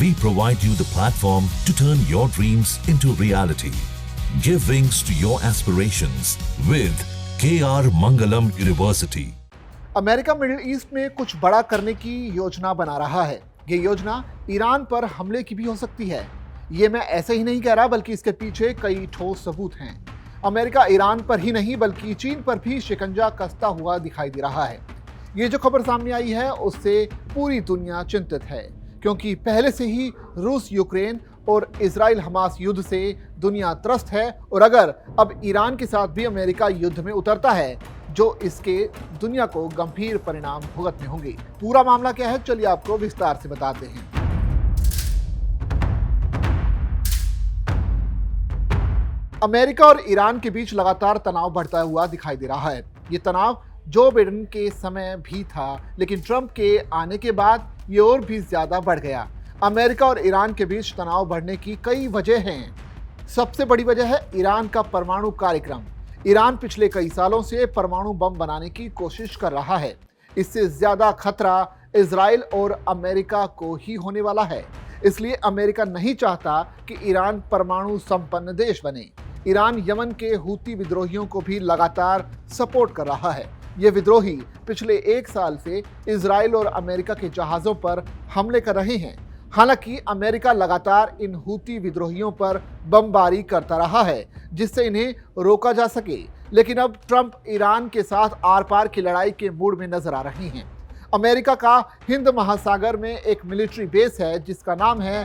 we provide you the platform to turn your dreams into reality. Give wings to your aspirations with KR Mangalam University. America middle east में कुछ बड़ा करने की योजना बना रहा है। ये योजना ईरान पर हमले की भी हो सकती है। ये मैं ऐसे ही नहीं कह रहा, बल्कि इसके पीछे कई ठोस सबूत हैं। अमेरिका ईरान पर ही नहीं बल्कि चीन पर भी शिकंजा कसता हुआ दिखाई दे रहा है। ये जो खबर सामने आई है उससे पूरी दुनिया चिंतित है, क्योंकि पहले से ही रूस यूक्रेन और इजराइल हमास युद्ध से दुनिया त्रस्त है, और अगर अब ईरान के साथ भी अमेरिका युद्ध में उतरता है जो इसके दुनिया को गंभीर परिणाम भुगतने होंगे। पूरा मामला क्या है, चलिए आपको विस्तार से बताते हैं। अमेरिका और ईरान के बीच लगातार तनाव बढ़ता हुआ दिखाई दे रहा है। ये तनाव जो बाइडेन के समय भी था, लेकिन ट्रंप के आने के बाद ये और भी ज्यादा बढ़ गया। अमेरिका और ईरान के बीच तनाव बढ़ने की कई वजह हैं। सबसे बड़ी वजह है ईरान का परमाणु कार्यक्रम। ईरान पिछले कई सालों से परमाणु बम बनाने की कोशिश कर रहा है। इससे ज्यादा खतरा इजराइल और अमेरिका को ही होने वाला है। इसलिए अमेरिका नहीं चाहता कि ईरान परमाणु संपन्न देश बने। ईरान यमन के हूती विद्रोहियों को भी लगातार सपोर्ट कर रहा है। ये विद्रोही पिछले एक साल से इजराइल और अमेरिका के जहाजों पर हमले कर रहे हैं। हालांकि अमेरिका लगातार इन हूती विद्रोहियों पर बमबारी करता रहा है, जिससे इन्हें रोका जा सके। लेकिन अब ट्रंप ईरान के साथ आर पार की लड़ाई के मूड में नजर आ रहे हैं। अमेरिका का हिंद महासागर में एक मिलिट्री बेस है जिसका नाम है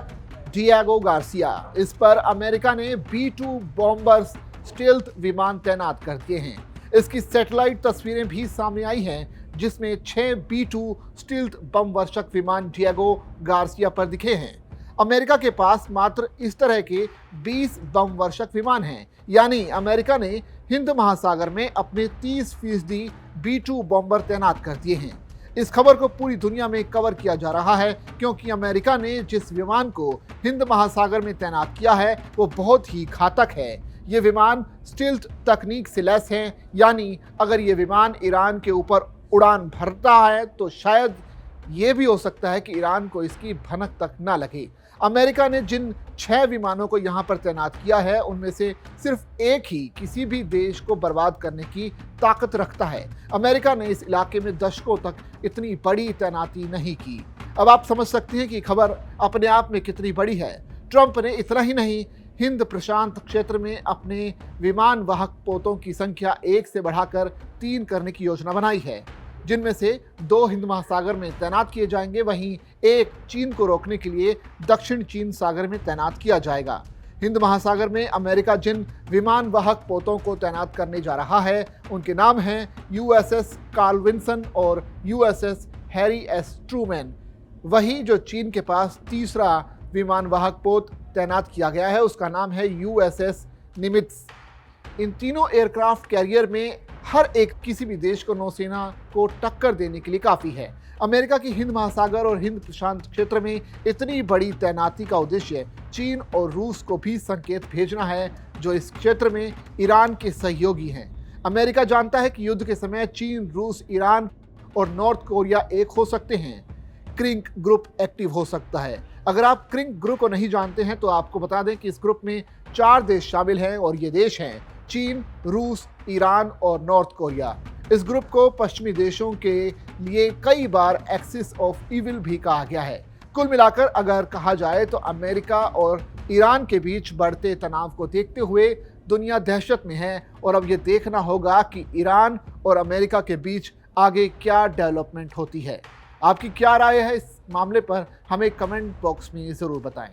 डिएगो गार्सिया। इस पर अमेरिका ने B-2 बॉम्बर्स स्टेल्थ विमान तैनात कर दिए हैं। इसकी सैटेलाइट तस्वीरें भी सामने आई हैं, जिसमें 6 B-2 स्टील्थ बम वर्षक विमान डिएगो गार्सिया पर दिखे हैं। अमेरिका के पास मात्र इस तरह के 20 बम वर्षक विमान हैं, यानी अमेरिका ने हिंद महासागर में अपने 30% B-2 बॉम्बर तैनात कर दिए हैं। इस खबर को पूरी दुनिया में कवर किया जा रहा है, क्योंकि अमेरिका ने जिस विमान को हिंद महासागर में तैनात किया है वो बहुत ही घातक है। ये विमान स्टील्थ तकनीक से लैस हैं, यानी अगर ये विमान ईरान के ऊपर उड़ान भरता है तो शायद ये भी हो सकता है कि ईरान को इसकी भनक तक ना लगे। अमेरिका ने जिन 6 विमानों को यहाँ पर तैनात किया है उनमें से सिर्फ एक ही किसी भी देश को बर्बाद करने की ताकत रखता है। अमेरिका ने इस इलाके में दशकों तक इतनी बड़ी तैनाती नहीं की। अब आप समझ सकते हैं कि खबर अपने आप में कितनी बड़ी है। ट्रंप ने इतना ही नहीं, हिंद प्रशांत क्षेत्र में अपने विमान वाहक पोतों की संख्या 1 से बढ़ाकर 3 करने की योजना बनाई है, जिनमें से 2 हिंद महासागर में तैनात किए जाएंगे, वहीं एक चीन को रोकने के लिए दक्षिण चीन सागर में तैनात किया जाएगा। हिंद महासागर में अमेरिका जिन विमान वाहक पोतों को तैनात करने जा रहा है उनके नाम हैं USS कार्ल विन्सन और USS हैरी एस ट्रूमैन। वही जो चीन के पास तीसरा विमान वाहक पोत तैनात किया गया है उसका नाम है USS निमित्ज। इन तीनों एयरक्राफ्ट कैरियर में हर एक किसी भी देश को नौसेना को टक्कर देने के लिए काफ़ी है। अमेरिका की हिंद महासागर और हिंद प्रशांत क्षेत्र में इतनी बड़ी तैनाती का उद्देश्य चीन और रूस को भी संकेत भेजना है, जो इस क्षेत्र में ईरान के सहयोगी हैं। अमेरिका जानता है कि युद्ध के समय चीन, रूस, ईरान और नॉर्थ कोरिया एक हो सकते हैं। क्रिंक ग्रुप एक्टिव हो सकता है। अगर आप क्रिंक ग्रुप को नहीं जानते हैं तो आपको बता दें कि इस ग्रुप में 4 देश शामिल हैं, और ये देश हैं चीन, रूस, ईरान और नॉर्थ कोरिया। इस ग्रुप को पश्चिमी देशों के लिए कई बार एक्सिस ऑफ इविल भी कहा गया है। कुल मिलाकर अगर कहा जाए तो अमेरिका और ईरान के बीच बढ़ते तनाव को देखते हुए दुनिया दहशत में है, और अब ये देखना होगा कि ईरान और अमेरिका के बीच आगे क्या डेवलपमेंट होती है। आपकी क्या राय है इस मामले पर, हमें कमेंट बॉक्स में ज़रूर बताएं।